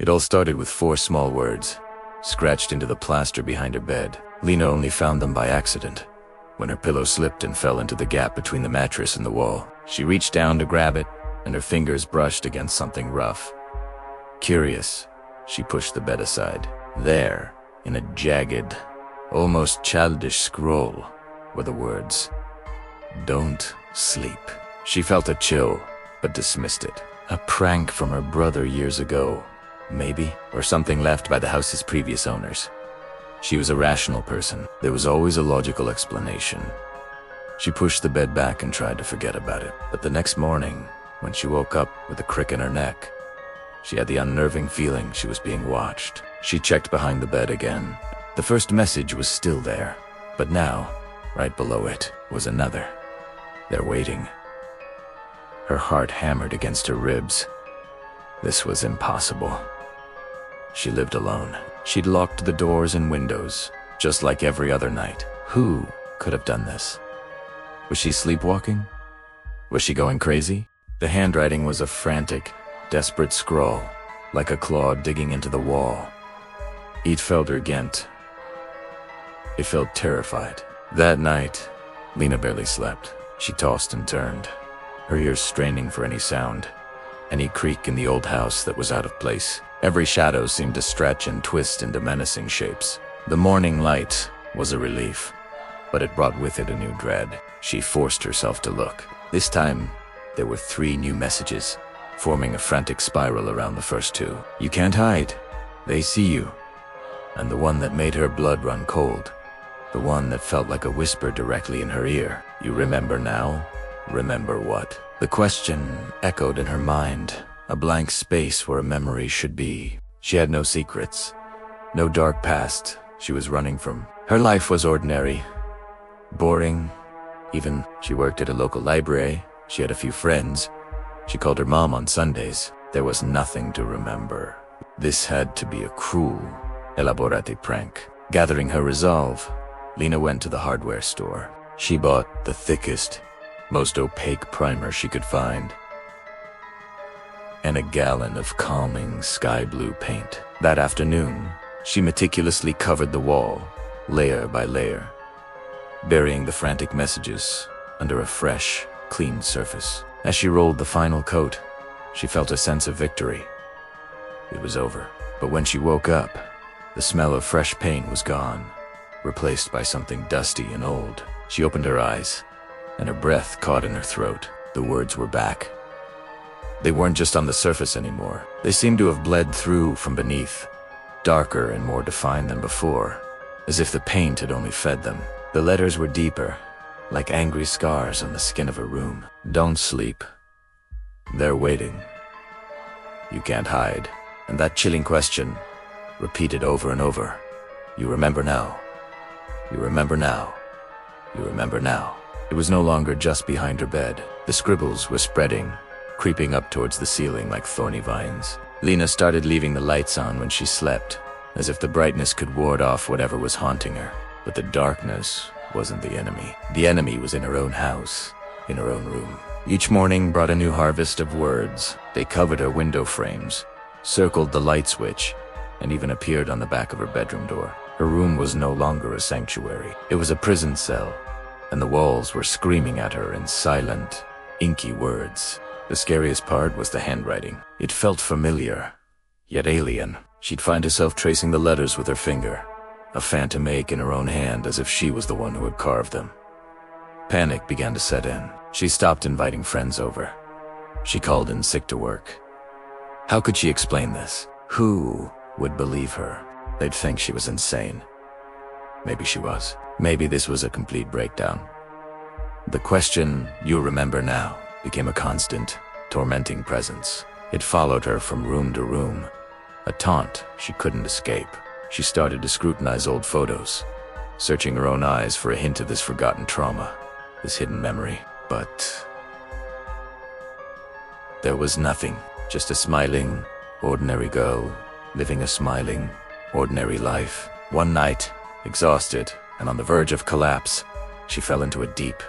It all started with 4 small words, scratched into the plaster behind her bed. Lena only found them by accident, when her pillow slipped and fell into the gap between the mattress and the wall. She reached down to grab it, and her fingers brushed against something rough. Curious, she pushed the bed aside. There, in a jagged, almost childish scroll, were the words, "Don't sleep." She felt a chill, but dismissed it. A prank from her brother years ago, maybe, or something left by the house's previous owners. She was a rational person. There was always a logical explanation. She pushed the bed back and tried to forget about it. But the next morning, when she woke up with a crick in her neck, she had the unnerving feeling she was being watched. She checked behind the bed again. The first message was still there, but now, right below it, was another. They're waiting. Her heart hammered against her ribs. This was impossible. She lived alone. She'd locked the doors and windows, just like every other night. Who could have done this? Was she sleepwalking? Was she going crazy? The handwriting was a frantic, desperate scrawl, like a claw digging into the wall. It felt urgent. It felt terrified. That night, Lena barely slept. She tossed and turned, her ears straining for any sound, any creak in the old house that was out of place. Every shadow seemed to stretch and twist into menacing shapes. The morning light was a relief, but it brought with it a new dread. She forced herself to look. This time, there were 3 new messages, forming a frantic spiral around the first 2. "You can't hide. They see you." And the one that made her blood run cold, the one that felt like a whisper directly in her ear. "You remember now? Remember what?" The question echoed in her mind, a blank space where a memory should be. She had no secrets, no dark past she was running from. Her life was ordinary, boring. Even she worked at a local library, she had a few friends, she called her mom on Sundays. There was nothing to remember. This had to be a cruel, elaborate prank. Gathering her resolve, Lena went to the hardware store. She bought the thickest, most opaque primer she could find, and a gallon of calming sky blue paint. That afternoon, she meticulously covered the wall, layer by layer, burying the frantic messages under a fresh, clean surface. As she rolled the final coat, she felt a sense of victory. It was over. But when she woke up, the smell of fresh paint was gone, replaced by something dusty and old. She opened her eyes, and her breath caught in her throat. The words were back. They weren't just on the surface anymore. They seemed to have bled through from beneath, darker and more defined than before, as if the paint had only fed them. The letters were deeper, like angry scars on the skin of a room. "Don't sleep. They're waiting. You can't hide." And that chilling question, repeated over and over. "You remember now. You remember now. You remember now." It was no longer just behind her bed. The scribbles were spreading, creeping up towards the ceiling like thorny vines. Lena started leaving the lights on when she slept, as if the brightness could ward off whatever was haunting her. But the darkness wasn't the enemy. The enemy was in her own house, in her own room. Each morning brought a new harvest of words. They covered her window frames, circled the light switch, and even appeared on the back of her bedroom door. Her room was no longer a sanctuary. It was a prison cell, and the walls were screaming at her in silent, inky words. The scariest part was the handwriting. It felt familiar, yet alien. She'd find herself tracing the letters with her finger, a phantom ache in her own hand as if she was the one who had carved them. Panic began to set in. She stopped inviting friends over. She called in sick to work. How could she explain this? Who would believe her? They'd think she was insane. Maybe she was. Maybe this was a complete breakdown. The question, "You remember now," became a constant, tormenting presence. It followed her from room to room, a taunt she couldn't escape. She started to scrutinize old photos, searching her own eyes for a hint of this forgotten trauma, this hidden memory. But there was nothing, just a smiling, ordinary girl, living a smiling, ordinary life. One night, exhausted and on the verge of collapse, she fell into a deep,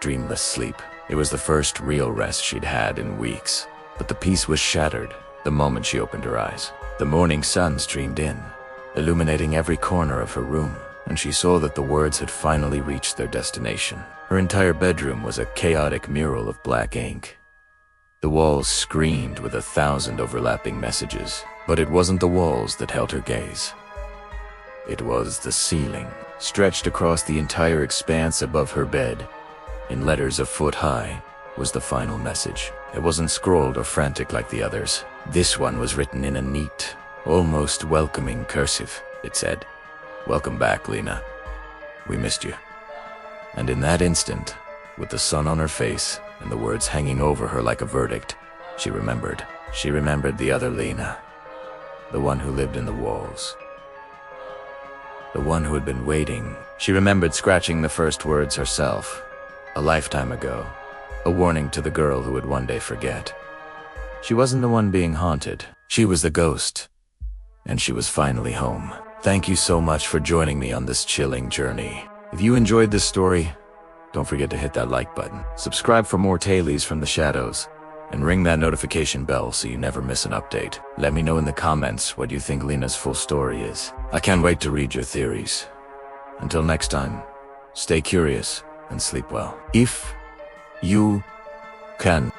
dreamless sleep. It was the first real rest she'd had in weeks, but the peace was shattered the moment she opened her eyes. The morning sun streamed in, illuminating every corner of her room, and she saw that the words had finally reached their destination. Her entire bedroom was a chaotic mural of black ink. The walls screamed with 1,000 overlapping messages, but it wasn't the walls that held her gaze. It was the ceiling, stretched across the entire expanse above her bed. In letters a foot high was the final message. It wasn't scrawled or frantic like the others. This one was written in a neat, almost welcoming cursive. It said, "Welcome back, Lena. We missed you." And in that instant, with the sun on her face and the words hanging over her like a verdict, she remembered. She remembered the other Lena, the one who lived in the walls, the one who had been waiting. She remembered scratching the first words herself, a lifetime ago, a warning to the girl who would one day forget. She wasn't the one being haunted. She was the ghost, and she was finally home. Thank you so much for joining me on this chilling journey. If you enjoyed this story, don't forget to hit that like button, subscribe for more tales from the shadows, and ring that notification bell so you never miss an update. Let me know in the comments what you think Lena's full story is. I can't wait to read your theories. Until next time, stay curious and sleep well. If you can.